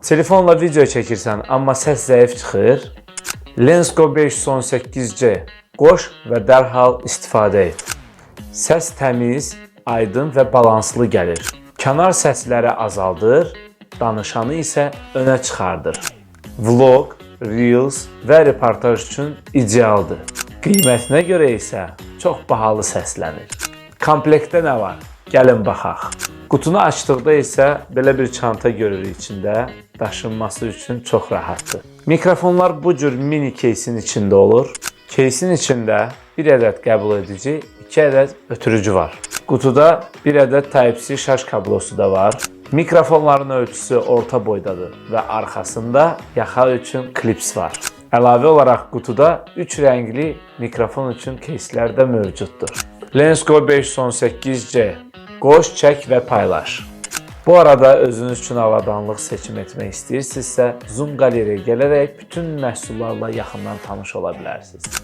Telefonla video çəkirsən, amma səs zəif çıxır. Lensko 518C qoş və dərhal istifadə et. Səs təmiz, aydın və balanslı gəlir. Kənar səsləri azaldır, danışanı isə önə çıxardır. Vlog, Reels və reportaj üçün idealdır. Qiymətinə görə isə çox bahalı səslənir. Komplektdə nə var? Gəlin baxaq. Qutunu açdıqda isə belə bir çanta görürük içində, daşınması üçün çox rahatdır. Mikrofonlar bu cür mini keysin içində olur. Keysin içində bir ədəd qəbul edici, 2 ədəd ötürücü var. Qutuda bir ədəd Type-C şarj kablosu da var. Mikrofonların ölçüsü orta boydadır və arxasında yaxa üçün klips var. Əlavə olaraq qutuda 3 rəngli mikrofon üçün keyslər də mövcuddur. Lensko 518C qoş, çək və paylaş. Bu arada özünüz üçün avadanlıq seçim etmək istəyirsinizsə, Zoom qaleriyaya gələrək bütün məhsullarla yaxından tanış ola bilərsiniz.